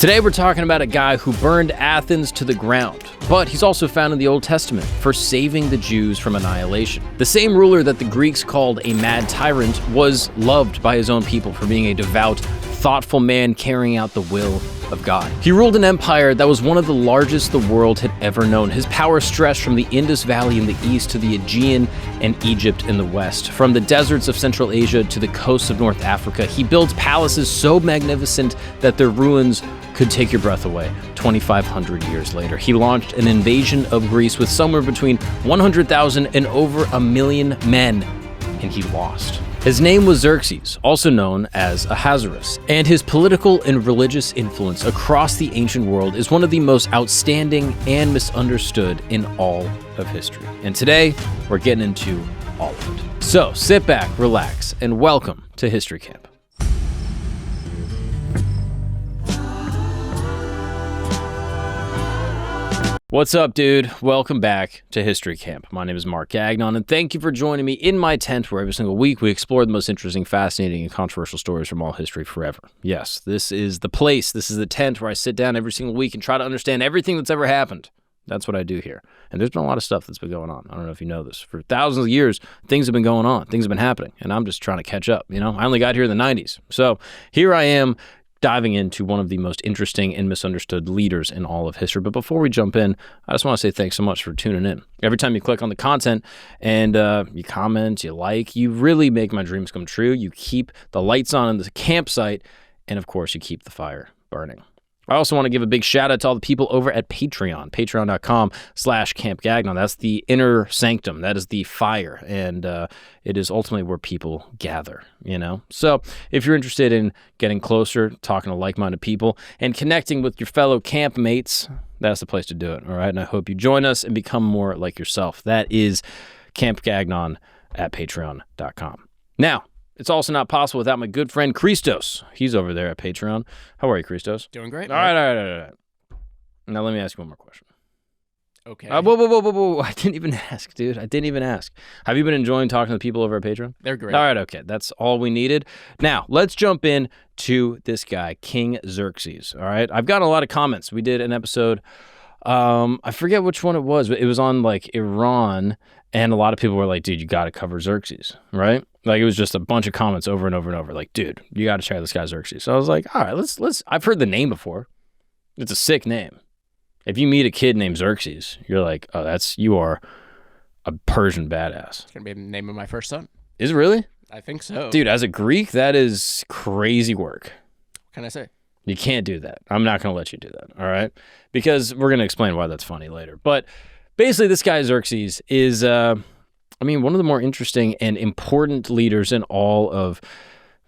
Today we're talking about a guy who burned Athens to the ground, but he's also found in the Old Testament for saving the Jews from annihilation. The same ruler that the Greeks called a mad tyrant was loved by his own people for being a devout, thoughtful man carrying out the will of God. He ruled an empire that was one of the largest the world had ever known. His power stretched from the Indus Valley in the east to the Aegean and Egypt in the west. From the deserts of Central Asia to the coasts of North Africa, he built palaces so magnificent that their ruins could take your breath away. 2,500 years later, he launched an invasion of Greece with somewhere between 100,000 and over 1,000,000 men, and he lost. His name was Xerxes, also known as Ahasuerus, and his political and religious influence across the ancient world is one of the most outstanding and misunderstood in all of history. And today, we're getting into all of it. So sit back, relax, and welcome to History Camp. What's up, dude? Welcome back to History Camp. My name is Mark Gagnon, and thank you for joining me in my tent where every single week we explore the most interesting, fascinating, and controversial stories from all history forever. Yes, this is the place, this is the tent where I sit down every single week and try to understand everything that's ever happened. That's what I do here. And there's been a lot of stuff that's been going on. I don't know if you know this. For thousands of years, things have been going on. Things have been happening, and I'm just trying to catch up, you know? I only got here in the 90s. So here I am, diving into one of the most interesting and misunderstood leaders in all of history. But before we jump in, I just want to say thanks so much for tuning in. Every time you click on the content and you comment, you like, you really make my dreams come true. You keep the lights on in the campsite, and of course, you keep the fire burning. I also want to give a big shout out to all the people over at Patreon, patreon.com/campgagnon. That's the inner sanctum. That is the fire. And it is ultimately where people gather, you know? So if you're interested in getting closer, talking to like-minded people, and connecting with your fellow campmates, that's the place to do it, all right? And I hope you join us and become more like yourself. That is Camp Gagnon at patreon.com. Now, it's also not possible without my good friend Christos. He's over there at Patreon. How are you, Christos? Doing great. All right. Now let me ask you one more question. Okay. Whoa. I didn't even ask, dude. I didn't even ask. Have you been enjoying talking to the people over at Patreon? They're great. All right, okay. That's all we needed. Now, let's jump in to this guy, King Xerxes. All right. I've got a lot of comments. We did an episode, I forget which one it was, but it was on like Iran, and a lot of people were like, dude, you got to cover Xerxes, right? Like, it was just a bunch of comments over and over and over. Like, dude, you got to check out this guy Xerxes. So I was like, all right, let's. I've heard the name before. It's a sick name. If you meet a kid named Xerxes, you're like, oh, you are a Persian badass. It's going to be the name of my first son. Is it really? I think so. Dude, as a Greek, that is crazy work. What can I say? You can't do that. I'm not going to let you do that, all right? Because we're going to explain why that's funny later. But basically, this guy Xerxes is one of the more interesting and important leaders in all of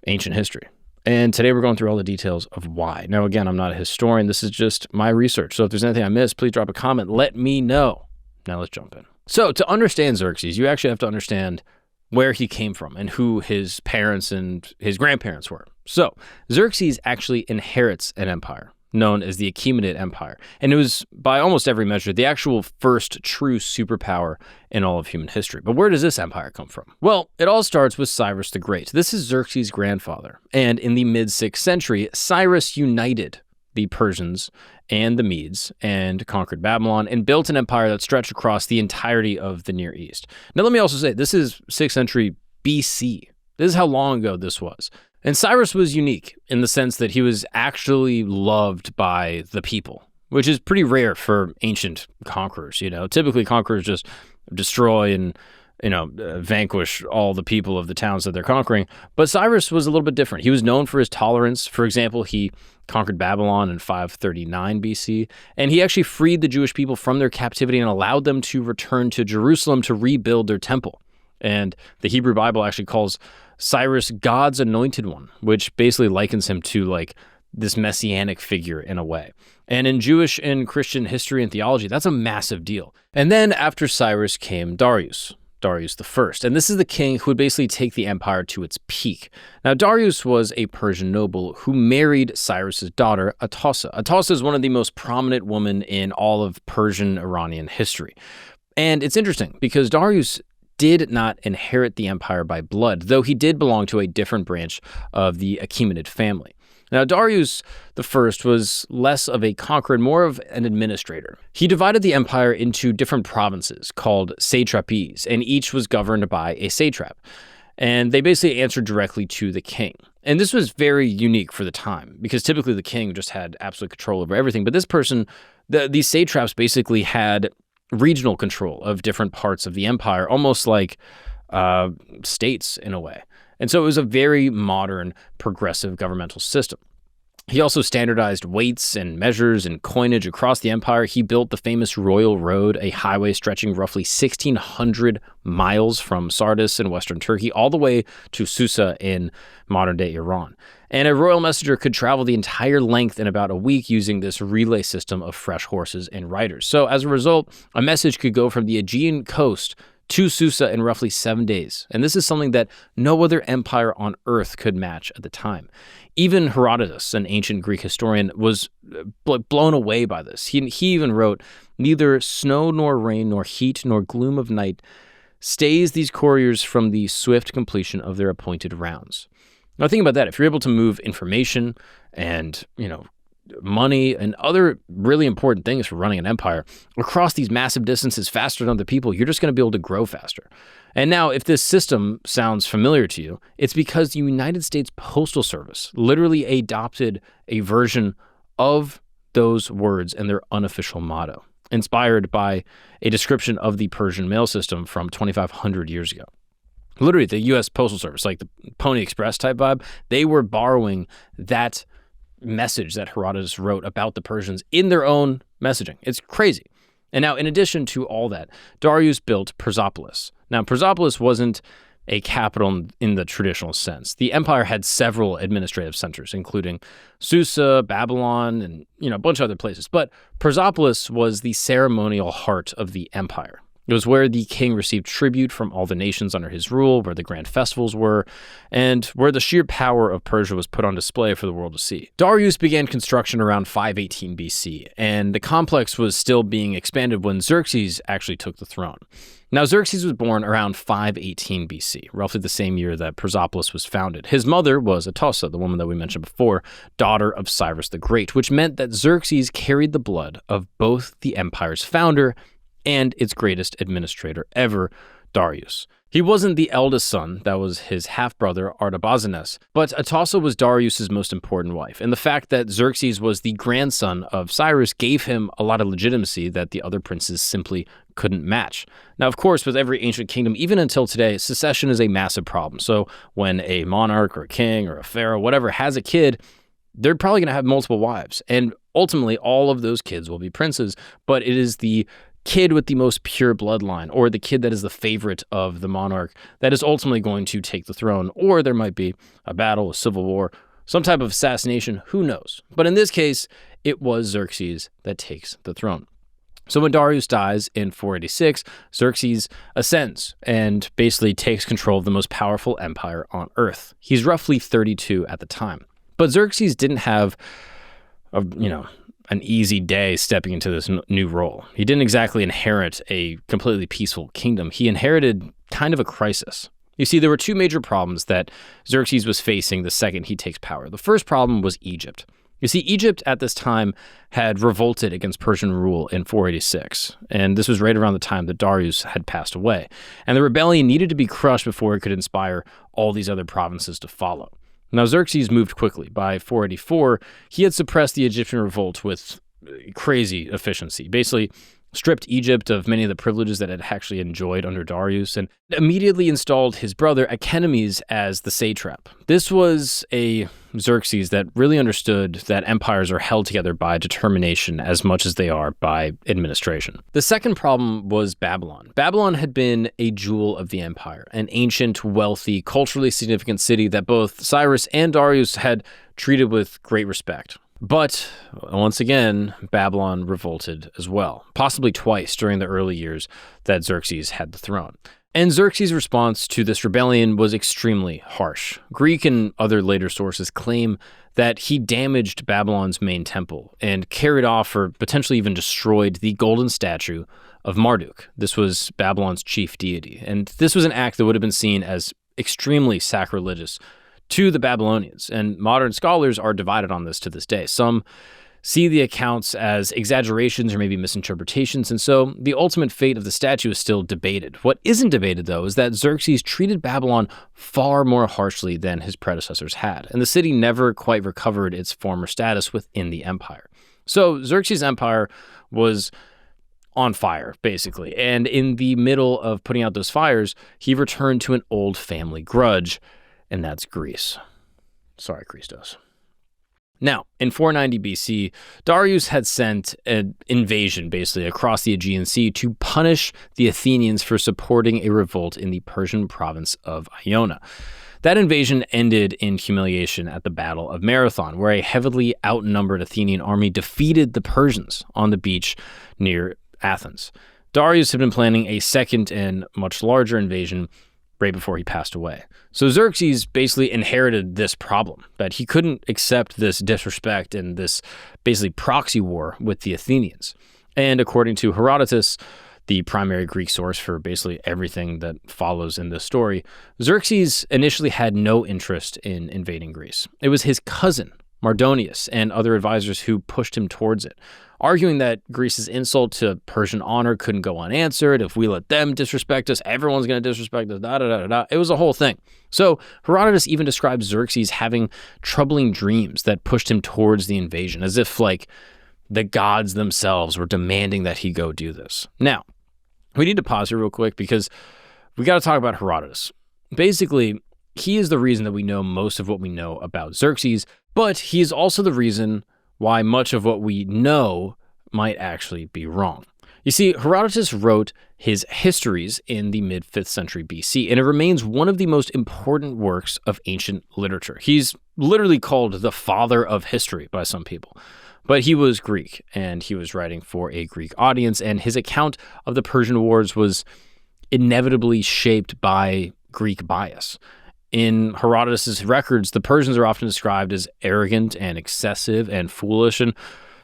ancient history. And today we're going through all the details of why. Now, again, I'm not a historian. This is just my research. So if there's anything I missed, please drop a comment. Let me know. Now let's jump in. So to understand Xerxes, you actually have to understand where he came from and who his parents and his grandparents were. So Xerxes actually inherits an empire known as the Achaemenid Empire. And it was, by almost every measure, the actual first true superpower in all of human history. But where does this empire come from? Well, it all starts with Cyrus the Great. This is Xerxes' grandfather. And in the mid-6th century, Cyrus united the Persians and the Medes and conquered Babylon and built an empire that stretched across the entirety of the Near East. Now, let me also say, this is 6th century BC. This is how long ago this was. And Cyrus was unique in the sense that he was actually loved by the people, which is pretty rare for ancient conquerors, you know. Typically, conquerors just destroy and, vanquish all the people of the towns that they're conquering. But Cyrus was a little bit different. He was known for his tolerance. For example, he conquered Babylon in 539 BC, and he actually freed the Jewish people from their captivity and allowed them to return to Jerusalem to rebuild their temple. And the Hebrew Bible actually calls Cyrus God's anointed one, which basically likens him to like this messianic figure in a way. And in Jewish and Christian history and theology, that's a massive deal. And then after Cyrus came Darius I. And this is the king who would basically take the empire to its peak. Now, Darius was a Persian noble who married Cyrus's daughter, Atossa. Atossa is one of the most prominent women in all of Persian-Iranian history. And it's interesting because Darius did not inherit the empire by blood, though he did belong to a different branch of the Achaemenid family. Now, Darius I was less of a conqueror and more of an administrator. He divided the empire into different provinces called satrapies, and each was governed by a satrap. And they basically answered directly to the king. And this was very unique for the time, because typically the king just had absolute control over everything. But this person, these satraps basically had regional control of different parts of the empire, almost like states in a way. And so it was a very modern, progressive governmental system. He also standardized weights and measures and coinage across the empire. He built the famous Royal Road, a highway stretching roughly 1,600 miles from Sardis in western Turkey all the way to Susa in modern-day Iran. And a royal messenger could travel the entire length in about a week using this relay system of fresh horses and riders. So as a result, a message could go from the Aegean coast to Susa in roughly 7 days. And this is something that no other empire on earth could match at the time. Even Herodotus, an ancient Greek historian, was blown away by this. He even wrote, "Neither snow nor rain nor heat nor gloom of night stays these couriers from the swift completion of their appointed rounds." Now think about that. If you're able to move information and, money and other really important things for running an empire across these massive distances faster than other people, you're just going to be able to grow faster. And now, if this system sounds familiar to you, it's because the United States Postal Service literally adopted a version of those words in their unofficial motto, inspired by a description of the Persian mail system from 2,500 years ago. Literally, the U.S. Postal Service, like the Pony Express type vibe, they were borrowing that message that Herodotus wrote about the Persians in their own messaging. It's crazy. And now, in addition to all that, Darius built Persepolis. Now, Persepolis wasn't a capital in the traditional sense. The empire had several administrative centers, including Susa, Babylon, and a bunch of other places. But Persepolis was the ceremonial heart of the empire. It was where the king received tribute from all the nations under his rule, where the grand festivals were, and where the sheer power of Persia was put on display for the world to see. Darius began construction around 518 BC, and the complex was still being expanded when Xerxes actually took the throne. Now, Xerxes was born around 518 BC, roughly the same year that Persepolis was founded. His mother was Atossa, the woman that we mentioned before, daughter of Cyrus the Great, which meant that Xerxes carried the blood of both the empire's founder and its greatest administrator ever, Darius. He wasn't the eldest son, that was his half-brother Artabazanes, but Atossa was Darius's most important wife, and the fact that Xerxes was the grandson of Cyrus gave him a lot of legitimacy that the other princes simply couldn't match. Now, of course, with every ancient kingdom, even until today, secession is a massive problem. So when a monarch or a king or a pharaoh, whatever, has a kid, they're probably going to have multiple wives, and ultimately all of those kids will be princes, but it is the kid with the most pure bloodline, or the kid that is the favorite of the monarch, that is ultimately going to take the throne. Or there might be a battle, a civil war, some type of assassination, who knows? But in this case, it was Xerxes that takes the throne. So when Darius dies in 486, Xerxes ascends and basically takes control of the most powerful empire on earth. He's roughly 32 at the time. But Xerxes didn't have an easy day stepping into this new role. He didn't exactly inherit a completely peaceful kingdom. He inherited kind of a crisis. You see, there were two major problems that Xerxes was facing the second he takes power. The first problem was Egypt. You see, Egypt at this time had revolted against Persian rule in 486, and this was right around the time that Darius had passed away. And the rebellion needed to be crushed before it could inspire all these other provinces to follow. Now, Xerxes moved quickly. By 484, he had suppressed the Egyptian revolt with crazy efficiency, basically stripped Egypt of many of the privileges that it had actually enjoyed under Darius, and immediately installed his brother Echinocles as the satrap. This was a Xerxes that really understood that empires are held together by determination as much as they are by administration. The second problem was Babylon. Babylon had been a jewel of the empire, an ancient, wealthy, culturally significant city that both Cyrus and Darius had treated with great respect. But once again, Babylon revolted as well, possibly twice during the early years that Xerxes had the throne. And Xerxes' response to this rebellion was extremely harsh. Greek and other later sources claim that he damaged Babylon's main temple and carried off or potentially even destroyed the golden statue of Marduk. This was Babylon's chief deity. And this was an act that would have been seen as extremely sacrilegious to the Babylonians. And modern scholars are divided on this to this day. Some see the accounts as exaggerations or maybe misinterpretations, and so the ultimate fate of the statue is still debated. What isn't debated, though, is that Xerxes treated Babylon far more harshly than his predecessors had, and the city never quite recovered its former status within the empire. So Xerxes' empire was on fire, basically, and in the middle of putting out those fires, he returned to an old family grudge, and that's Greece. Sorry, Christos. Now, in 490 BC, Darius had sent an invasion, basically, across the Aegean Sea to punish the Athenians for supporting a revolt in the Persian province of Ionia. That invasion ended in humiliation at the Battle of Marathon, where a heavily outnumbered Athenian army defeated the Persians on the beach near Athens. Darius had been planning a second and much larger invasion right before he passed away. So Xerxes basically inherited this problem, that he couldn't accept this disrespect and this basically proxy war with the Athenians. And according to Herodotus, the primary Greek source for basically everything that follows in this story, Xerxes initially had no interest in invading Greece. It was his cousin, Mardonius, and other advisors who pushed him towards it, arguing that Greece's insult to Persian honor couldn't go unanswered. If we let them disrespect us, everyone's going to disrespect us, da-da-da-da-da. It was a whole thing. So Herodotus even describes Xerxes having troubling dreams that pushed him towards the invasion, as if, like, the gods themselves were demanding that he go do this. Now, we need to pause here real quick because we got to talk about Herodotus. Basically, he is the reason that we know most of what we know about Xerxes, but he is also the reason why much of what we know might actually be wrong. You see, Herodotus wrote his histories in the mid-5th century BC, and it remains one of the most important works of ancient literature. He's literally called the father of history by some people. But he was Greek, and he was writing for a Greek audience, and his account of the Persian Wars was inevitably shaped by Greek bias. In Herodotus' records, the Persians are often described as arrogant and excessive and foolish, and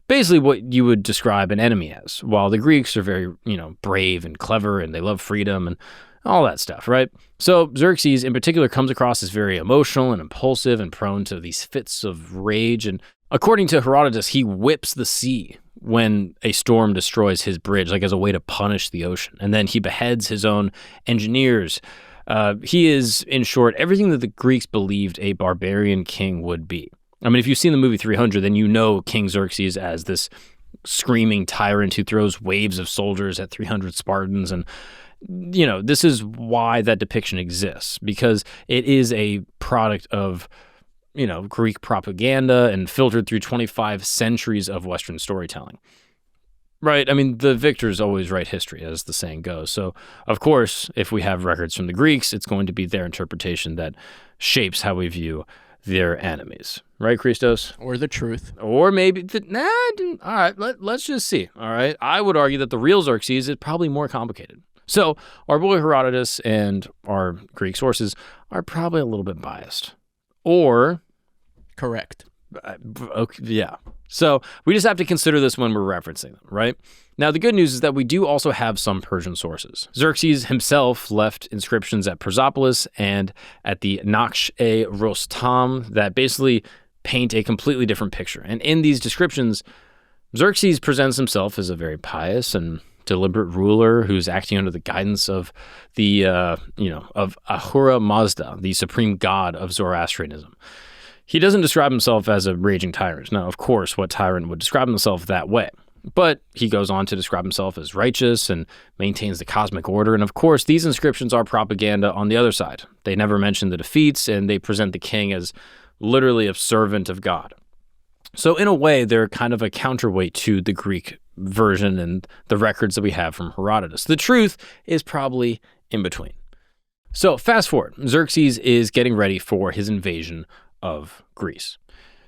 basically what you would describe an enemy as, while the Greeks are very, brave and clever, and they love freedom and all that stuff, right? So Xerxes in particular comes across as very emotional and impulsive and prone to these fits of rage, and according to Herodotus, he whips the sea when a storm destroys his bridge, like as a way to punish the ocean, and then he beheads his own engineers. He is, in short, everything that the Greeks believed a barbarian king would be. I mean, if you've seen the movie 300, then you know King Xerxes as this screaming tyrant who throws waves of soldiers at 300 Spartans. And, this is why that depiction exists, because it is a product of, Greek propaganda and filtered through 25 centuries of Western storytelling. Right. I mean, the victors always write history, as the saying goes. So, of course, if we have records from the Greeks, it's going to be their interpretation that shapes how we view their enemies. Right, Christos? Or the truth. Or maybe, all right, let's just see. All right. I would argue that the real Xerxes is probably more complicated. So, our boy Herodotus and our Greek sources are probably a little bit biased. Or... Correct. Okay, yeah. So we just have to consider this when we're referencing them, right? Now, the good news is that we do also have some Persian sources. Xerxes himself left inscriptions at Persepolis and at the Naksh-e-Rostam that basically paint a completely different picture. And in these descriptions, Xerxes presents himself as a very pious and deliberate ruler who's acting under the guidance of the, of Ahura Mazda, the supreme god of Zoroastrianism. He doesn't describe himself as a raging tyrant. Now, of course, what tyrant would describe himself that way? But he goes on to describe himself as righteous and maintains the cosmic order. And of course, these inscriptions are propaganda on the other side. They never mention the defeats, and they present the king as literally a servant of God. So in a way, they're kind of a counterweight to the Greek version and the records that we have from Herodotus. The truth is probably in between. So fast forward, Xerxes is getting ready for his invasion of Greece.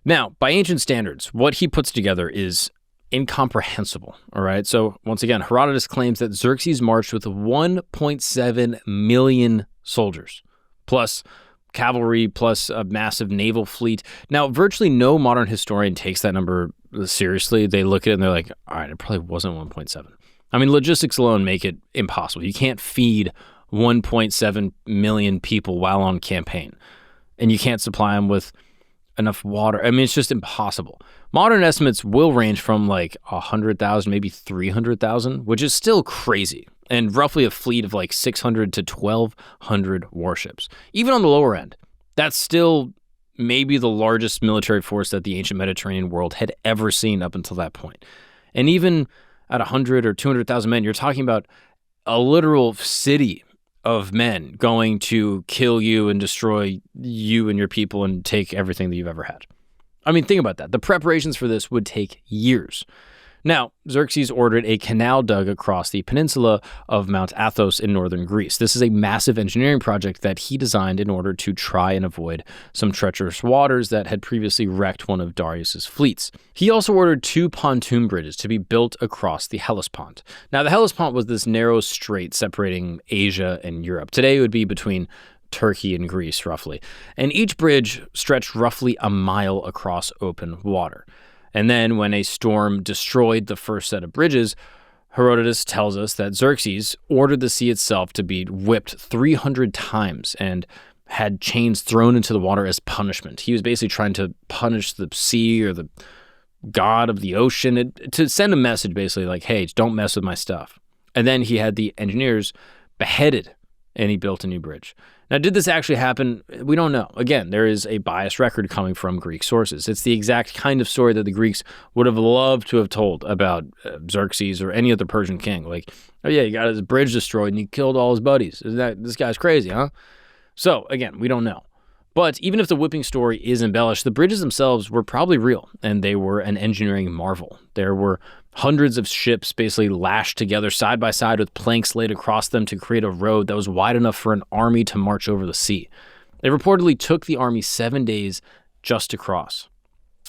Now, by ancient standards, what he puts together is incomprehensible, all right? So once again, Herodotus claims that Xerxes marched with 1.7 million soldiers, plus cavalry, plus a massive naval fleet. Now, virtually no modern historian takes that number seriously. They look at it and they're like, all right, it probably wasn't 1.7. I mean, logistics alone make it impossible. You can't feed 1.7 million people while on campaign. and you can't supply them with enough water. I mean, it's just impossible. Modern estimates will range from like 100,000, maybe 300,000, which is still crazy, and roughly a fleet of like 600 to 1,200 warships. Even on the lower end, that's still maybe the largest military force that the ancient Mediterranean world had ever seen up until that point. And even at 100 or 200,000 men, you're talking about a literal city of men going to kill you and destroy you and your people and take everything that you've ever had. I mean, think about that. The preparations for this would take years. Now, Xerxes ordered a canal dug across the peninsula of Mount Athos in northern Greece. This is a massive engineering project that he designed in order to try and avoid some treacherous waters that had previously wrecked one of Darius's fleets. He also ordered 2 pontoon bridges to be built across the Hellespont. Now, the Hellespont was this narrow strait separating Asia and Europe. Today, it would be between Turkey and Greece, roughly. And each bridge stretched roughly a mile across open water. And then when a storm destroyed the first set of bridges, Herodotus tells us that Xerxes ordered the sea itself to be whipped 300 times and had chains thrown into the water as punishment. He was basically trying to punish the sea or the god of the ocean to send a message basically like, hey, don't mess with my stuff. And then he had the engineers beheaded and he built a new bridge. Now, did this actually happen? We don't know. Again, there is a biased record coming from Greek sources. It's the exact kind of story that the Greeks would have loved to have told about Xerxes or any other Persian king. Like, oh yeah, he got his bridge destroyed and he killed all his buddies. This guy's crazy, huh? So, again, we don't know. But even if the whipping story is embellished, the bridges themselves were probably real, and they were an engineering marvel. There were hundreds of ships basically lashed together side by side with planks laid across them to create a road that was wide enough for an army to march over the sea. It reportedly took the army 7 days just to cross.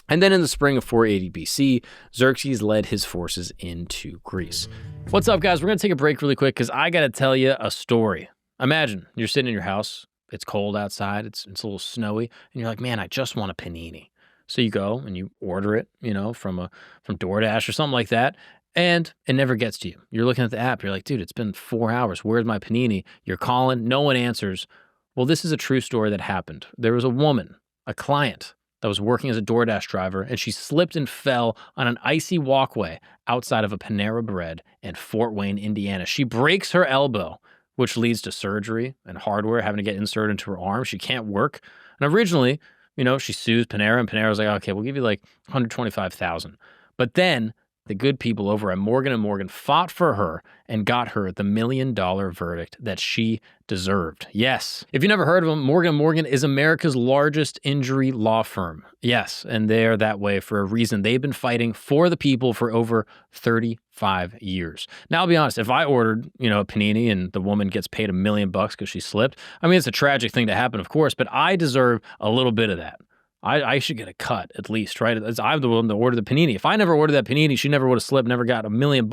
And then in the spring of 480 BC, Xerxes led his forces into Greece. What's up, guys? We're going to take a break really quick because I got to tell you a story. Imagine you're sitting in your house. It's cold outside. It's a little snowy. And you're like, man, I just want a panini. So you go and you order it, from DoorDash or something like that. And it never gets to you. You're looking at the app. You're like, dude, it's been 4 hours. Where's my panini? You're calling. No one answers. Well, this is a true story that happened. There was a woman, a client, that was working as a DoorDash driver, and she slipped and fell on an icy walkway outside of a Panera Bread in Fort Wayne, Indiana. She breaks her elbow, which leads to surgery and hardware having to get inserted into her arm. She can't work. And originally, she sues Panera, and Panera's like, okay, we'll give you like $125,000. But then the good people over at Morgan & Morgan fought for her and got her the $1 million verdict that she deserved. Yes. If you never heard of them, Morgan & Morgan is America's largest injury law firm. Yes, and they are that way for a reason. They've been fighting for the people for over 35 years. Now, I'll be honest, if I ordered, a panini and the woman gets paid $1 million because she slipped, I mean, it's a tragic thing to happen, of course, but I deserve a little bit of that. I should get a cut at least, right? I'm the one that ordered the panini. If I never ordered that panini, she never would have slipped, never got $1 million,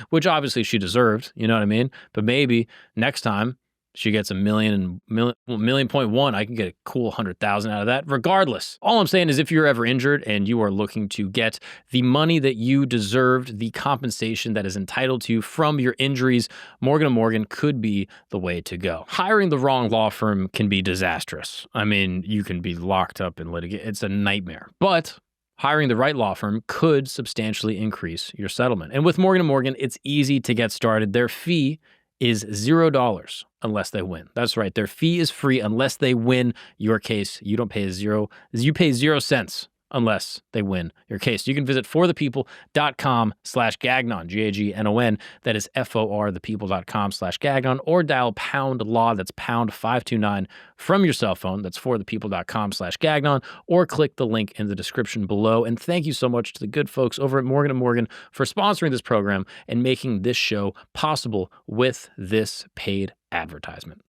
which obviously she deserved. You know what I mean? But maybe next time she gets $1.1 million, I can get a cool 100,000 out of that. Regardless, all I'm saying is if you're ever injured and you are looking to get the money that you deserved, the compensation that is entitled to you from your injuries, Morgan & Morgan could be the way to go. Hiring the wrong law firm can be disastrous. I mean, you can be locked up in litigation. It's a nightmare. But hiring the right law firm could substantially increase your settlement. And with Morgan & Morgan, it's easy to get started. Their fee is $0 unless they win. That's right. Their fee is free unless they win your case. You don't pay you pay 0 cents unless they win your case. You can visit forthepeople.com/Gagnon, Gagnon. That is forthepeople.com/Gagnon, or dial #law. That's #529 from your cell phone. That's forthepeople.com/Gagnon, or click the link in the description below. And thank you so much to the good folks over at Morgan & Morgan for sponsoring this program and making this show possible with this paid advertisement.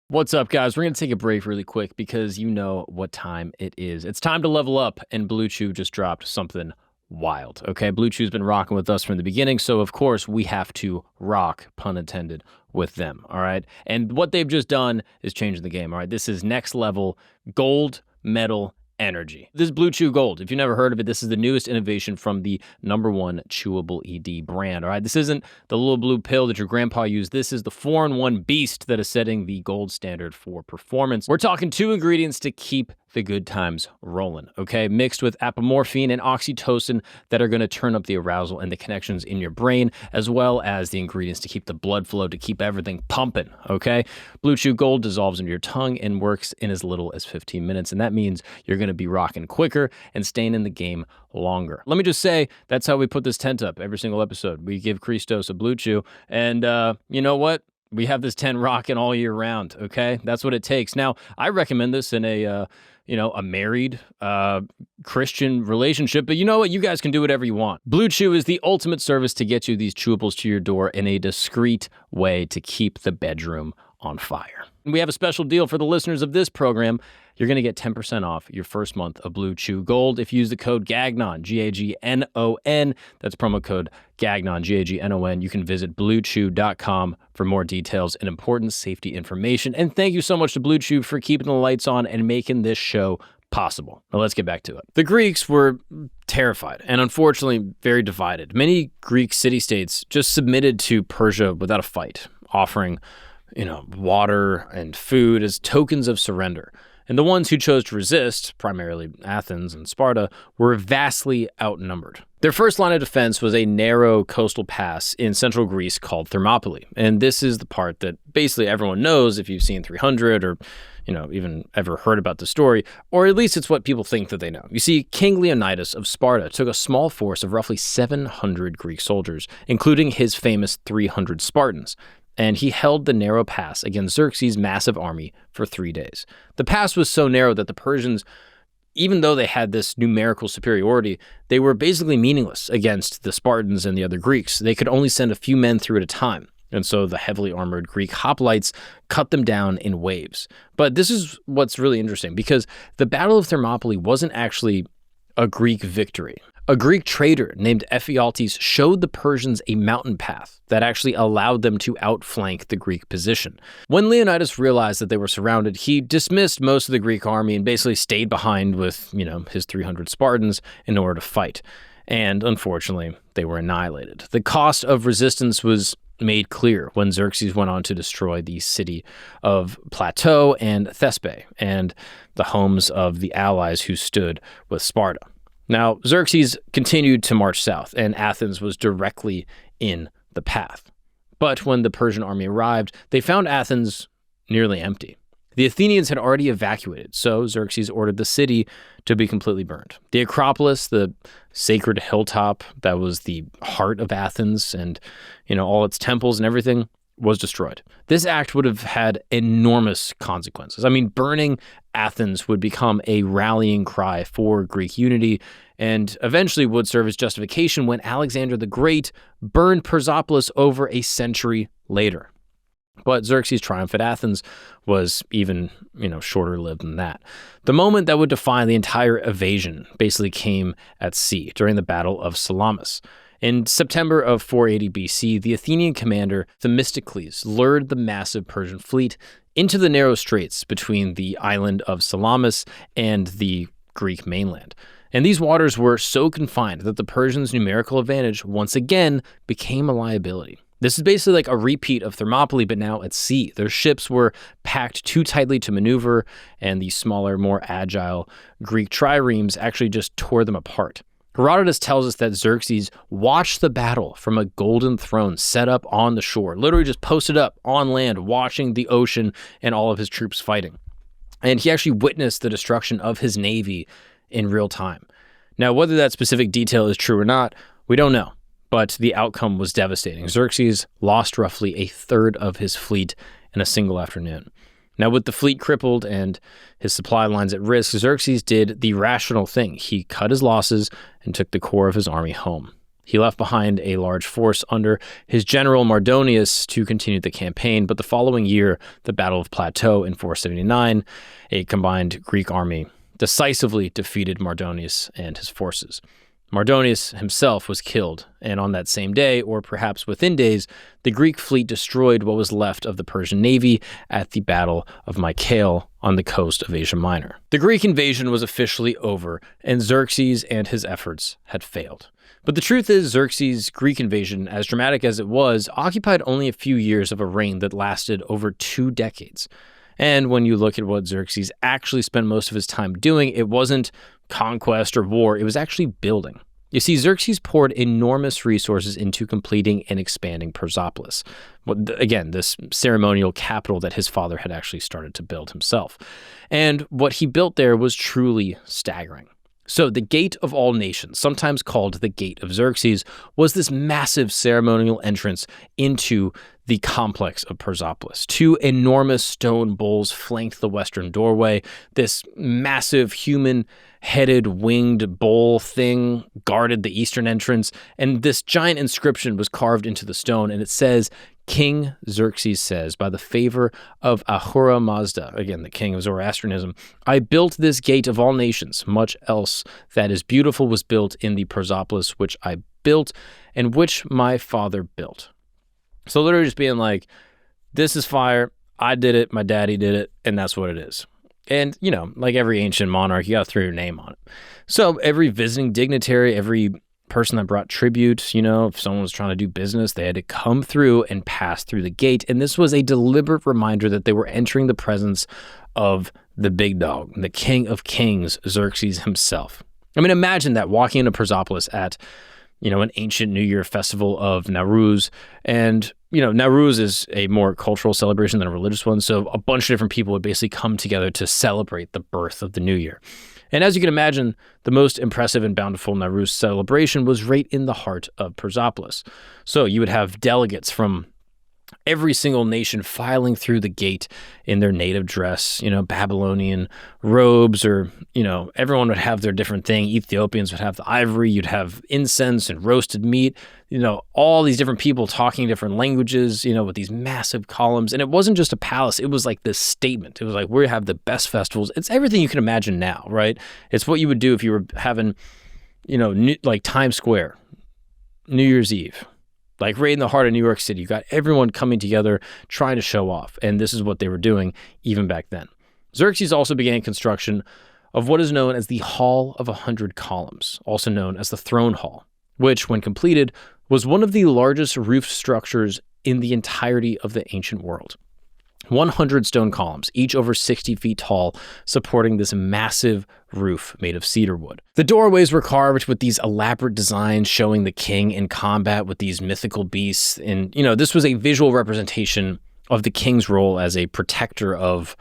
What's up, guys? We're going to take a break really quick because you know what time it is. It's time to level up, and Blue Chew just dropped something wild, okay? Blue Chew's been rocking with us from the beginning, so of course we have to rock, pun intended, with them, all right? And what they've just done is changing the game, all right? This is next level gold medal energy. This is Blue Chew Gold. If you've never heard of it, this is the newest innovation from the #1 chewable ED brand. All right, this isn't the little blue pill that your grandpa used. This is the 4-in-1 beast that is setting the gold standard for performance. We're talking 2 ingredients to keep the good times rolling, okay? Mixed with apomorphine and oxytocin that are going to turn up the arousal and the connections in your brain, as well as the ingredients to keep the blood flow, to keep everything pumping, okay? Blue Chew Gold dissolves into your tongue and works in as little as 15 minutes, and that means you're going to be rocking quicker and staying in the game longer. Let me just say, that's how we put this tent up every single episode. We give Christos a Blue Chew, and you know what? We have this tent rocking all year round, okay? That's what it takes. Now, I recommend this in a married Christian relationship, but you know what? You guys can do whatever you want. Blue Chew is the ultimate service to get you these chewables to your door in a discreet way to keep the bedroom on fire. And we have a special deal for the listeners of this program. You're going to get 10% off your first month of Blue Chew Gold if you use the code GAGNON, G-A-G-N-O-N. That's promo code GAGNON, G-A-G-N-O-N. You can visit bluechew.com for more details and important safety information. And thank you so much to Blue Chew for keeping the lights on and making this show possible. Now let's get back to it. The Greeks were terrified and unfortunately very divided. Many Greek city-states just submitted to Persia without a fight, offering water and food as tokens of surrender. And the ones who chose to resist, primarily Athens and Sparta, were vastly outnumbered. Their first line of defense was a narrow coastal pass in central Greece called Thermopylae. And this is the part that basically everyone knows if you've seen 300 or even ever heard about the story, or at least it's what people think that they know. You see, King Leonidas of Sparta took a small force of roughly 700 Greek soldiers, including his famous 300 Spartans. And he held the narrow pass against Xerxes' massive army for 3 days. The pass was so narrow that the Persians, even though they had this numerical superiority, they were basically meaningless against the Spartans and the other Greeks. They could only send a few men through at a time. And so the heavily armored Greek hoplites cut them down in waves. But this is what's really interesting, because the Battle of Thermopylae wasn't actually a Greek victory. A Greek trader named Ephialtes showed the Persians a mountain path that actually allowed them to outflank the Greek position. When Leonidas realized that they were surrounded, he dismissed most of the Greek army and basically stayed behind with, his 300 Spartans in order to fight. And unfortunately, they were annihilated. The cost of resistance was made clear when Xerxes went on to destroy the city of Plateau and Thespe and the homes of the allies who stood with Sparta. Now, Xerxes continued to march south, and Athens was directly in the path. But when the Persian army arrived, they found Athens nearly empty. The Athenians had already evacuated, so Xerxes ordered the city to be completely burned. The Acropolis, the sacred hilltop that was the heart of Athens and, all its temples and everything, was destroyed. This act would have had enormous consequences. I mean, burning Athens would become a rallying cry for Greek unity and eventually would serve as justification when Alexander the Great burned Persepolis over a century later. But Xerxes' triumph at Athens was even, shorter lived than that. The moment that would define the entire invasion basically came at sea during the Battle of Salamis. In September of 480 BC, the Athenian commander Themistocles lured the massive Persian fleet into the narrow straits between the island of Salamis and the Greek mainland. And these waters were so confined that the Persians' numerical advantage once again became a liability. This is basically like a repeat of Thermopylae, but now at sea. Their ships were packed too tightly to maneuver, and the smaller, more agile Greek triremes actually just tore them apart. Herodotus tells us that Xerxes watched the battle from a golden throne set up on the shore, literally just posted up on land, watching the ocean and all of his troops fighting. And he actually witnessed the destruction of his navy in real time. Now, whether that specific detail is true or not, we don't know, but the outcome was devastating. Xerxes lost roughly a third of his fleet in a single afternoon. Now, with the fleet crippled and his supply lines at risk, Xerxes did the rational thing. He cut his losses and took the core of his army home. He left behind a large force under his general Mardonius to continue the campaign, but the following year, the Battle of Plateau in 479, a combined Greek army decisively defeated Mardonius and his forces. Mardonius himself was killed, and on that same day, or perhaps within days, the Greek fleet destroyed what was left of the Persian navy at the Battle of Mycale on the coast of Asia Minor. The Greek invasion was officially over, and Xerxes and his efforts had failed. But the truth is, Xerxes' Greek invasion, as dramatic as it was, occupied only a few years of a reign that lasted over 2 decades. And when you look at what Xerxes actually spent most of his time doing, it wasn't conquest or war, it was actually building. You see, Xerxes poured enormous resources into completing and expanding Persepolis. Again, this ceremonial capital that his father had actually started to build himself. And what he built there was truly staggering. So the Gate of All Nations, sometimes called the Gate of Xerxes, was this massive ceremonial entrance into the complex of Persepolis. 2 enormous stone bulls flanked the western doorway. This massive human-headed winged bull thing guarded the eastern entrance, and this giant inscription was carved into the stone, and it says, King Xerxes says, by the favor of Ahura Mazda, again, the king of Zoroastrianism, I built this gate of all nations. Much else that is beautiful was built in the Persepolis, which I built and which my father built. So literally just being like, this is fire. I did it. My daddy did it. And that's what it is. And, you know, like every ancient monarch, you got to throw your name on it. So every visiting dignitary, every person that brought tribute, you know, if someone was trying to do business, they had to come through and pass through the gate. And this was a deliberate reminder that they were entering the presence of the big dog, the king of kings, Xerxes himself. I mean, imagine that, walking into Persepolis at, you know, an ancient New Year festival of Nowruz. And, you know, Nowruz is a more cultural celebration than a religious one. So a bunch of different people would basically come together to celebrate the birth of the new year. And as you can imagine, the most impressive and bountiful Nowruz celebration was right in the heart of Persepolis. So you would have delegates from every single nation filing through the gate in their native dress, you know, Babylonian robes, or, you know, everyone would have their different thing. Ethiopians would have the ivory, you'd have incense and roasted meat, you know, all these different people talking different languages, you know, with these massive columns. And it wasn't just a palace, it was like this statement. It was like, we have the best festivals. It's everything you can imagine now, right? It's what you would do if you were having, you know, like Times Square, New Year's Eve. Like right in the heart of New York City, you got everyone coming together trying to show off. And this is what they were doing even back then. Xerxes also began construction of what is known as the Hall of 100 Columns, also known as the Throne Hall, which, when completed, was one of the largest roof structures in the entirety of the ancient world. 100 stone columns, each over 60 feet tall, supporting this massive roof made of cedar wood. The doorways were carved with these elaborate designs showing the king in combat with these mythical beasts. And, you know, this was a visual representation of the king's role as a protector of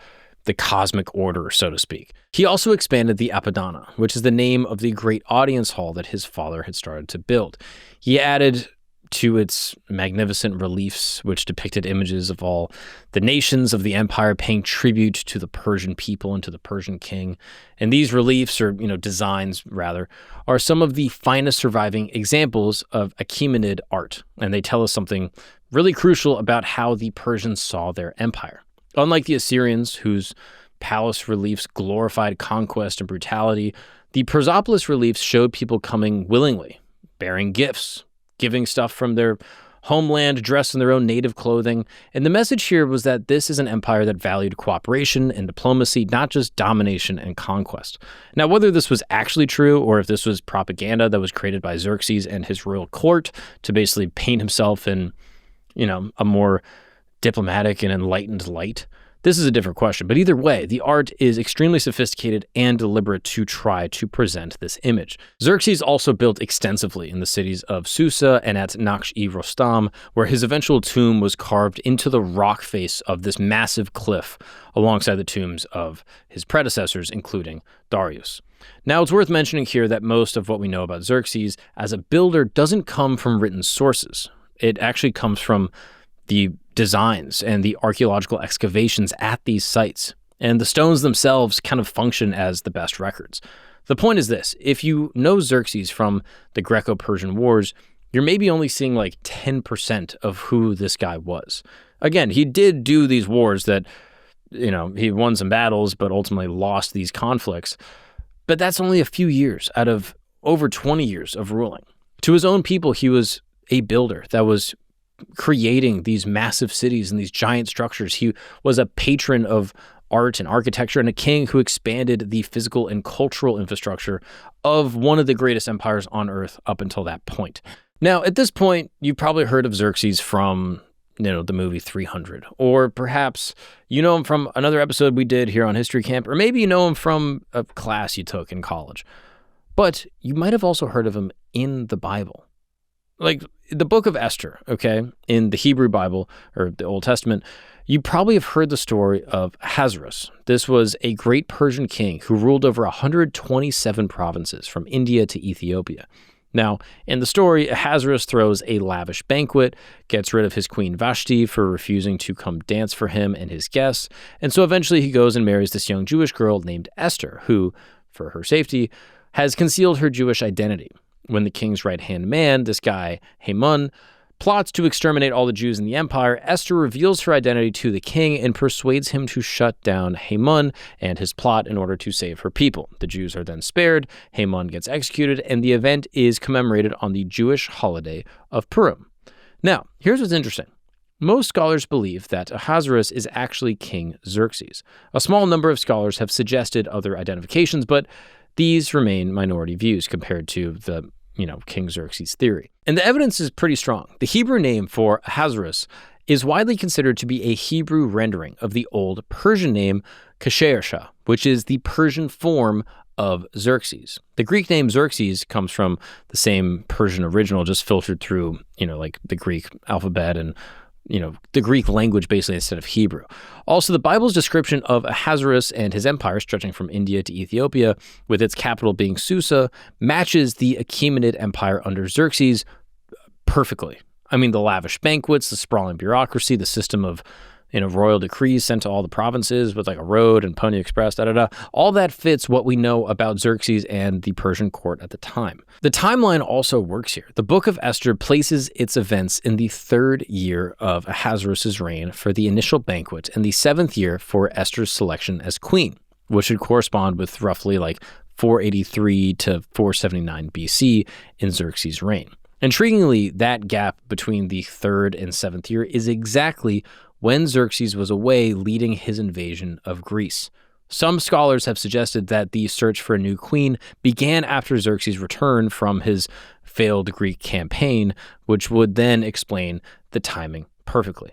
the cosmic order, so to speak. He also expanded the Apadana, which is the name of the great audience hall that his father had started to build. He added to its magnificent reliefs, which depicted images of all the nations of the empire paying tribute to the Persian people and to the Persian king. And these reliefs, or, you know, designs rather, are some of the finest surviving examples of Achaemenid art. And they tell us something really crucial about how the Persians saw their empire. Unlike the Assyrians, whose palace reliefs glorified conquest and brutality, the Persepolis reliefs showed people coming willingly, bearing gifts, giving stuff from their homeland, dressed in their own native clothing. And the message here was that this is an empire that valued cooperation and diplomacy, not just domination and conquest. Now, whether this was actually true or if this was propaganda that was created by Xerxes and his royal court to basically paint himself in, you know, a more diplomatic and enlightened light, this is a different question. But either way, the art is extremely sophisticated and deliberate to try to present this image. Xerxes also built extensively in the cities of Susa and at Naksh-e-Rostam, where his eventual tomb was carved into the rock face of this massive cliff alongside the tombs of his predecessors, including Darius. Now, it's worth mentioning here that most of what we know about Xerxes as a builder doesn't come from written sources. It actually comes from the designs and the archaeological excavations at these sites. And the stones themselves kind of function as the best records. The point is this: if you know Xerxes from the Greco-Persian Wars, you're maybe only seeing like 10% of who this guy was. Again, he did do these wars that, you know, he won some battles, but ultimately lost these conflicts. But that's only a few years out of over 20 years of ruling. To his own people, he was a builder that was creating these massive cities and these giant structures. He was a patron of art and architecture and a king who expanded the physical and cultural infrastructure of one of the greatest empires on earth up until that point. Now, at this point, you've probably heard of Xerxes from, the movie 300, or perhaps you know him from another episode we did here on History Camp, or maybe you know him from a class you took in college. But you might have also heard of him in the Bible. Like the book of Esther, okay, in the Hebrew Bible or the Old Testament, you probably have heard the story of Ahasuerus. This was a great Persian king who ruled over 127 provinces from India to Ethiopia. Now, in the story, Ahasuerus throws a lavish banquet, gets rid of his queen Vashti for refusing to come dance for him and his guests, and so eventually he goes and marries this young Jewish girl named Esther, who, for her safety, has concealed her Jewish identity. When the king's right-hand man, this guy Haman, plots to exterminate all the Jews in the empire, Esther reveals her identity to the king and persuades him to shut down Haman and his plot in order to save her people. The Jews are then spared, Haman gets executed, and the event is commemorated on the Jewish holiday of Purim. Now, here's what's interesting. Most scholars believe that Ahasuerus is actually King Xerxes. A small number of scholars have suggested other identifications, but these remain minority views compared to the King Xerxes theory. And the evidence is pretty strong. The Hebrew name for Ahasuerus is widely considered to be a Hebrew rendering of the old Persian name Xerxes, which is the Persian form of Xerxes. The Greek name Xerxes comes from the same Persian original, just filtered through, like the Greek alphabet and the Greek language basically instead of Hebrew. Also, the Bible's description of Ahasuerus and his empire stretching from India to Ethiopia, with its capital being Susa, matches the Achaemenid Empire under Xerxes perfectly. I mean, the lavish banquets, the sprawling bureaucracy, the system of royal decrees sent to all the provinces with like a road and Pony Express, all that fits what we know about Xerxes and the Persian court at the time. The timeline also works here. The book of Esther places its events in the 3rd year of Ahasuerus' reign for the initial banquet and the 7th year for Esther's selection as queen, which would correspond with roughly like 483 to 479 BC in Xerxes' reign. Intriguingly, that gap between the 3rd and 7th year is exactly when Xerxes was away leading his invasion of Greece. Some scholars have suggested that the search for a new queen began after Xerxes' return from his failed Greek campaign, which would then explain the timing perfectly.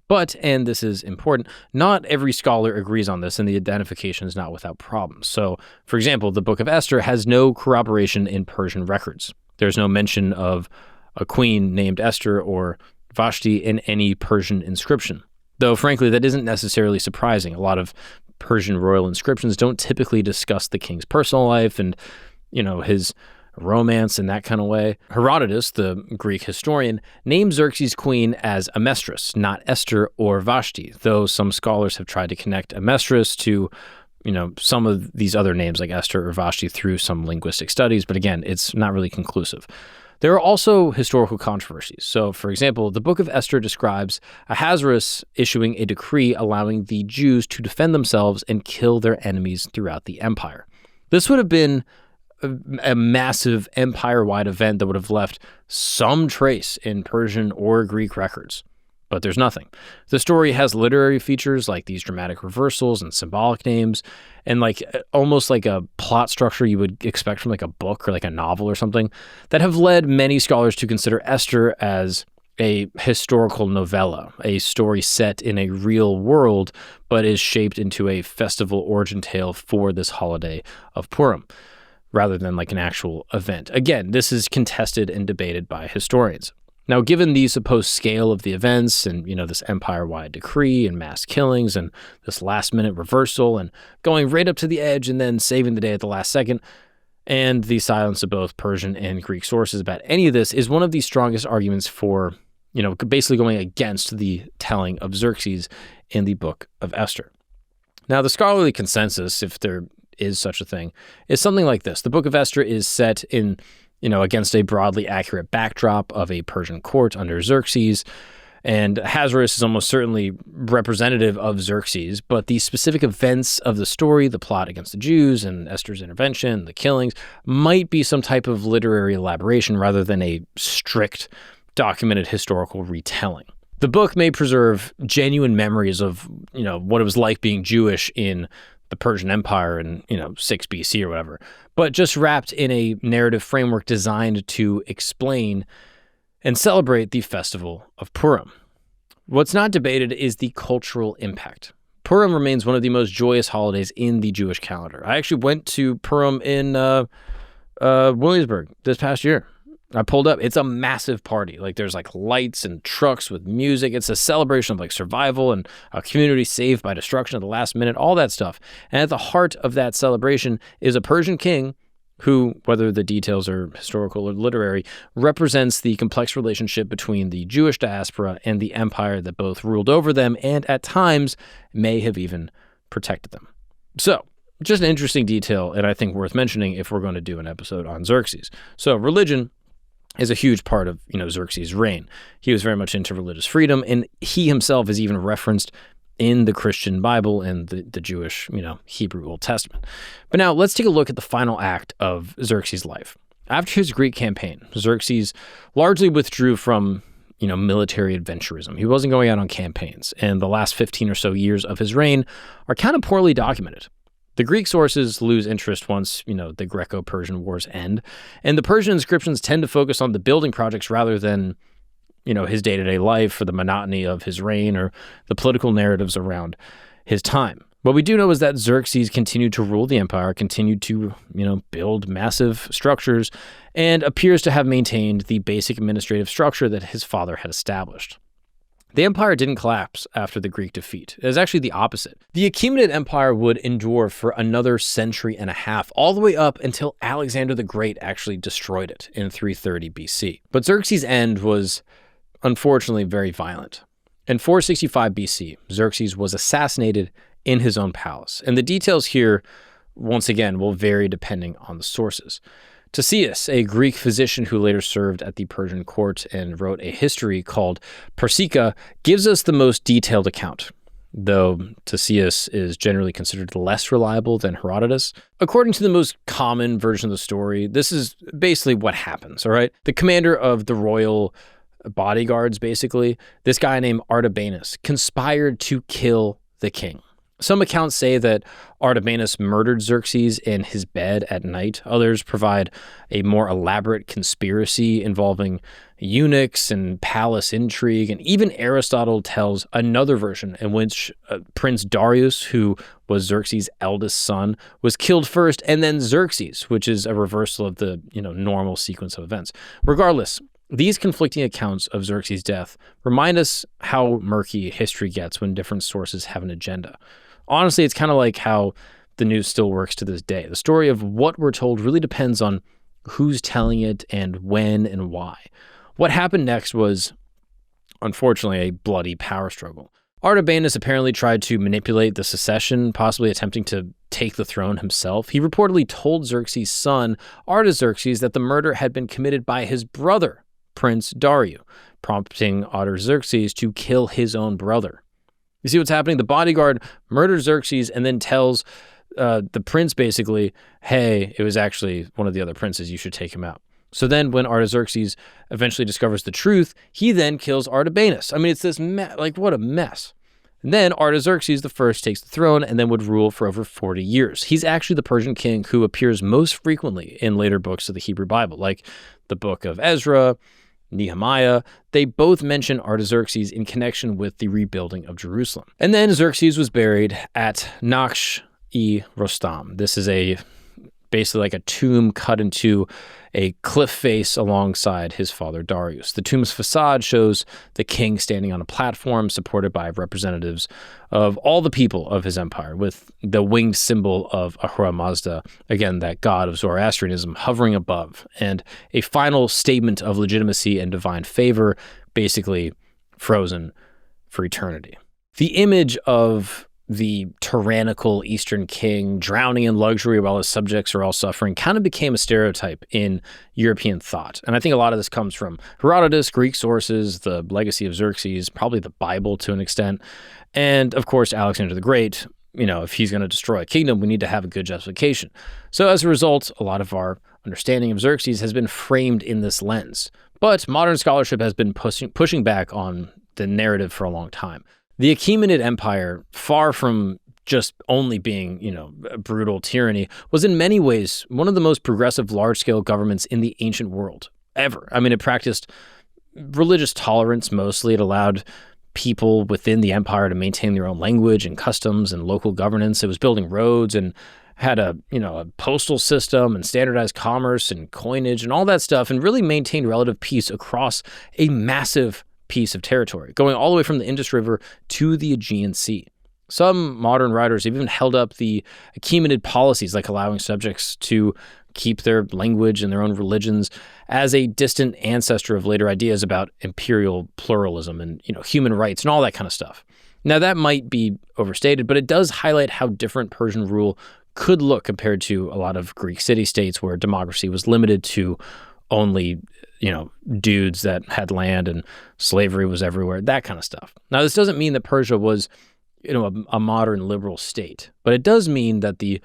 But, and this is important, not every scholar agrees on this, and the identification is not without problems. So, for example, the Book of Esther has no corroboration in Persian records. There's no mention of a queen named Esther or Vashti in any Persian inscription. Though, frankly, that isn't necessarily surprising. A lot of Persian royal inscriptions don't typically discuss the king's personal life and, his romance in that kind of way. Herodotus, the Greek historian, named Xerxes' queen as Amestris, not Esther or Vashti, though some scholars have tried to connect Amestris to, some of these other names like Esther or Vashti through some linguistic studies. But again, it's not really conclusive. There are also historical controversies. So, for example, the Book of Esther describes Ahasuerus issuing a decree allowing the Jews to defend themselves and kill their enemies throughout the empire. This would have been a massive empire-wide event that would have left some trace in Persian or Greek records. But there's nothing. The story has literary features like these dramatic reversals and symbolic names, and almost like a plot structure you would expect from like a book or like a novel or something, that have led many scholars to consider Esther as a historical novella, a story set in a real world, but is shaped into a festival origin tale for this holiday of Purim, rather than like an actual event. Again, this is contested and debated by historians. Now, given the supposed scale of the events and, this empire-wide decree and mass killings and this last-minute reversal and going right up to the edge and then saving the day at the last second, and the silence of both Persian and Greek sources about any of this is one of the strongest arguments for, basically going against the telling of Xerxes in the Book of Esther. Now, the scholarly consensus, if there is such a thing, is something like this. The Book of Esther is set in against a broadly accurate backdrop of a Persian court under Xerxes. And Ahasuerus is almost certainly representative of Xerxes, but the specific events of the story, the plot against the Jews and Esther's intervention, the killings, might be some type of literary elaboration rather than a strict documented historical retelling. The book may preserve genuine memories of, what it was like being Jewish in the Persian Empire in, 6 BC or whatever, but just wrapped in a narrative framework designed to explain and celebrate the festival of Purim. What's not debated is the cultural impact. Purim remains one of the most joyous holidays in the Jewish calendar. I actually went to Purim in Williamsburg this past year. I pulled up. It's a massive party. There's lights and trucks with music. It's a celebration of survival and a community saved by destruction at the last minute, all that stuff. And at the heart of that celebration is a Persian king who, whether the details are historical or literary, represents the complex relationship between the Jewish diaspora and the empire that both ruled over them and at times may have even protected them. So, just an interesting detail, and I think worth mentioning if we're going to do an episode on Xerxes. So, religion is a huge part of, Xerxes' reign. He was very much into religious freedom, and he himself is even referenced in the Christian Bible and the Jewish, Hebrew Old Testament. But now let's take a look at the final act of Xerxes' life. After his Greek campaign, Xerxes largely withdrew from, military adventurism. He wasn't going out on campaigns, and the last 15 or so years of his reign are kind of poorly documented. The Greek sources lose interest once, the Greco-Persian Wars end, and the Persian inscriptions tend to focus on the building projects rather than his day-to-day life or the monotony of his reign or the political narratives around his time. What we do know is that Xerxes continued to rule the empire, continued to, build massive structures, and appears to have maintained the basic administrative structure that his father had established. The empire didn't collapse after the Greek defeat. It was actually the opposite. The Achaemenid Empire would endure for another century and a half, all the way up until Alexander the Great actually destroyed it in 330 BC. But Xerxes' end was unfortunately very violent. In 465 BC, Xerxes was assassinated in his own palace, and the details here, once again, will vary depending on the sources. Ctesias, a Greek physician who later served at the Persian court and wrote a history called Persica, gives us the most detailed account, though Ctesias is generally considered less reliable than Herodotus. According to the most common version of the story, this is basically what happens, all right? The commander of the royal bodyguards, basically, this guy named Artabanus, conspired to kill the king. Some accounts say that Artabanus murdered Xerxes in his bed at night. Others provide a more elaborate conspiracy involving eunuchs and palace intrigue. And even Aristotle tells another version in which Prince Darius, who was Xerxes' eldest son, was killed first, and then Xerxes, which is a reversal of the normal sequence of events. Regardless, these conflicting accounts of Xerxes' death remind us how murky history gets when different sources have an agenda. Honestly, it's kind of like how the news still works to this day. The story of what we're told really depends on who's telling it and when and why. What happened next was, unfortunately, a bloody power struggle. Artabanus apparently tried to manipulate the succession, possibly attempting to take the throne himself. He reportedly told Xerxes' son, Artaxerxes, that the murder had been committed by his brother, Prince Darius, prompting Artaxerxes to kill his own brother. You see what's happening? The bodyguard murders Xerxes and then tells the prince basically, hey, it was actually one of the other princes, you should take him out. So then when Artaxerxes eventually discovers the truth, he then kills Artabanus. I mean, it's this what a mess. And then Artaxerxes the first takes the throne and then would rule for over 40 years. He's actually the Persian king who appears most frequently in later books of the Hebrew Bible, like the book of Ezra, Nehemiah. They both mention Artaxerxes in connection with the rebuilding of Jerusalem. And then Xerxes was buried at Naksh-e-Rostam. This is basically like a tomb cut into a cliff face alongside his father Darius. The tomb's facade shows the king standing on a platform supported by representatives of all the people of his empire, with the winged symbol of Ahura Mazda, again, that god of Zoroastrianism, hovering above, and a final statement of legitimacy and divine favor, basically frozen for eternity. The image of the tyrannical Eastern king drowning in luxury while his subjects are all suffering kind of became a stereotype in European thought. And I think a lot of this comes from Herodotus, Greek sources, the legacy of Xerxes, probably the Bible to an extent, and of course Alexander the Great. If he's going to destroy a kingdom, we need to have a good justification. So as a result, a lot of our understanding of Xerxes has been framed in this lens. But modern scholarship has been pushing back on the narrative for a long time. The Achaemenid Empire, far from just only being, a brutal tyranny, was in many ways one of the most progressive large-scale governments in the ancient world ever. I mean, it practiced religious tolerance mostly. It allowed people within the empire to maintain their own language and customs and local governance. It was building roads and had a postal system and standardized commerce and coinage and all that stuff, and really maintained relative peace across a massive piece of territory, going all the way from the Indus River to the Aegean Sea. Some modern writers have even held up the Achaemenid policies, like allowing subjects to keep their language and their own religions, as a distant ancestor of later ideas about imperial pluralism and human rights and all that kind of stuff. Now, that might be overstated, but it does highlight how different Persian rule could look compared to a lot of Greek city-states where democracy was limited to only dudes that had land and slavery was everywhere, that kind of stuff. Now, this doesn't mean that Persia was, a modern liberal state, but it does mean that the,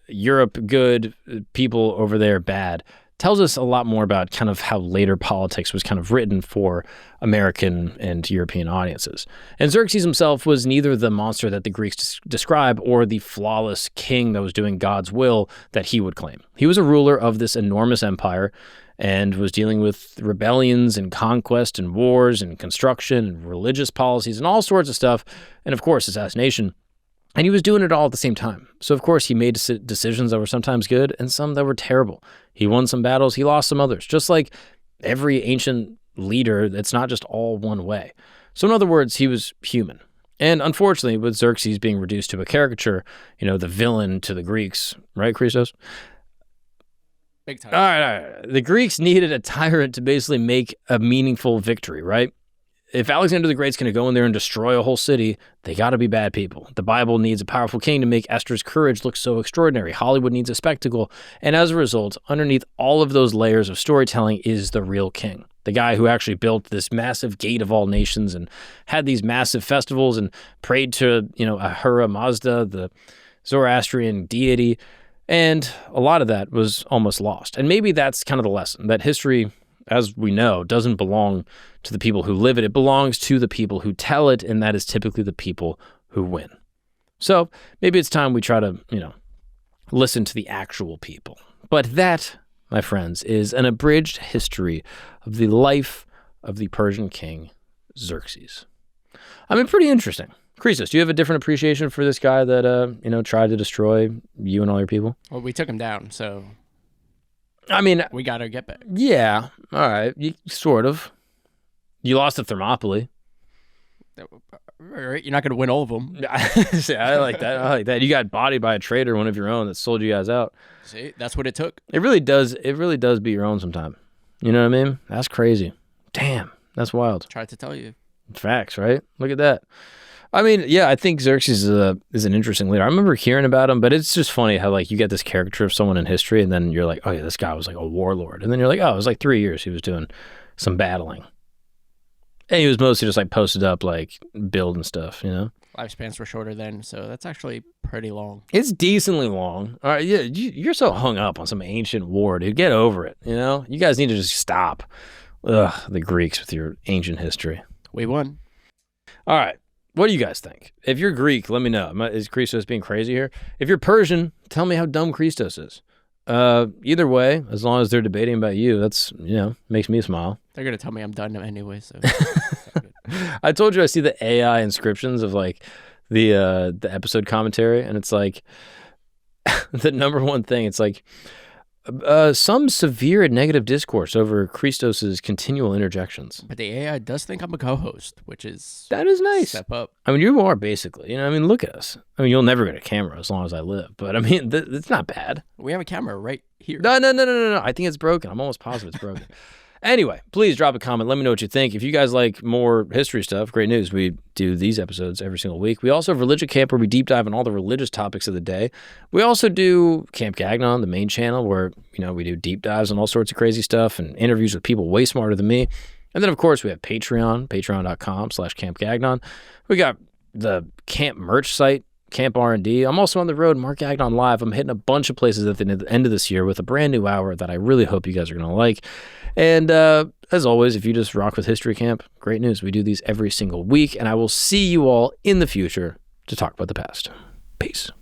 Europe good, people over there bad, tells us a lot more about kind of how later politics was kind of written for American and European audiences. And Xerxes himself was neither the monster that the Greeks describe or the flawless king that was doing God's will that he would claim. He was a ruler of this enormous empire and was dealing with rebellions and conquest and wars and construction and religious policies and all sorts of stuff, and of course assassination. And he was doing it all at the same time. So of course he made decisions that were sometimes good and some that were terrible. He won some battles, he lost some others. Just like every ancient leader, it's not just all one way. So in other words, he was human. And unfortunately, with Xerxes being reduced to a caricature, the villain to the Greeks, right, Christos? Big time. All right. The Greeks needed a tyrant to basically make a meaningful victory, right? If Alexander the Great's going to go in there and destroy a whole city, they got to be bad people. The Bible needs a powerful king to make Esther's courage look so extraordinary. Hollywood needs a spectacle. And as a result, underneath all of those layers of storytelling is the real king. The guy who actually built this massive gate of all nations and had these massive festivals and prayed to, Ahura Mazda, the Zoroastrian deity. And a lot of that was almost lost. And maybe that's kind of the lesson, that history, as we know, doesn't belong to the people who live it. It belongs to the people who tell it, and that is typically the people who win. So maybe it's time we try to, listen to the actual people. But that, my friends, is an abridged history of the life of the Persian king Xerxes. I mean, pretty interesting. Christos, do you have a different appreciation for this guy that, tried to destroy you and all your people? Well, we took him down, so I mean, we got to get back. Yeah. All right. Sort of. You lost to Thermopylae. You're not going to win all of them. See, I like that. You got bodied by a traitor, one of your own, that sold you guys out. See, that's what it took. It really does be your own sometime. You know what I mean? That's crazy. Damn. That's wild. Tried to tell you. Facts, right? Look at that. I mean, yeah, I think Xerxes is an interesting leader. I remember hearing about him, but it's just funny how, you get this caricature of someone in history, and then you're like, oh, yeah, this guy was, a warlord. And then you're like, oh, it was, 3 years he was doing some battling. And he was mostly just, posted up, building stuff, Lifespans were shorter then, so that's actually pretty long. It's decently long. All right, yeah, you're so hung up on some ancient war, dude. Get over it, You guys need to just stop. Ugh, the Greeks with your ancient history. We won. All right. What do you guys think? If you're Greek, let me know. Is Christos being crazy here? If you're Persian, tell me how dumb Christos is. Either way, as long as they're debating about you, that's, makes me smile. They're going to tell me I'm done anyway, so. I told you I see the AI inscriptions of the episode commentary, and it's the number one thing. It's some severe negative discourse over Christos's continual interjections. But the AI does think I'm a co-host, that is nice. Step up. I mean, you are basically. Look at us. I mean, you'll never get a camera as long as I live. But I mean, it's not bad. We have a camera right here. No. I think it's broken. I'm almost positive it's broken. Anyway, please drop a comment. Let me know what you think. If you guys like more history stuff, great news. We do these episodes every single week. We also have Religion Camp, where we deep dive on all the religious topics of the day. We also do Camp Gagnon, the main channel, where we do deep dives on all sorts of crazy stuff and interviews with people way smarter than me. And then, of course, we have Patreon, patreon.com/campgagnon. We got the camp merch site, Camp R&D. I'm also on the road, Mark Gagnon Live. I'm hitting a bunch of places at the end of this year with a brand new hour that I really hope you guys are going to like. And as always, if you just rock with History Camp, great news. We do these every single week, and I will see you all in the future to talk about the past. Peace.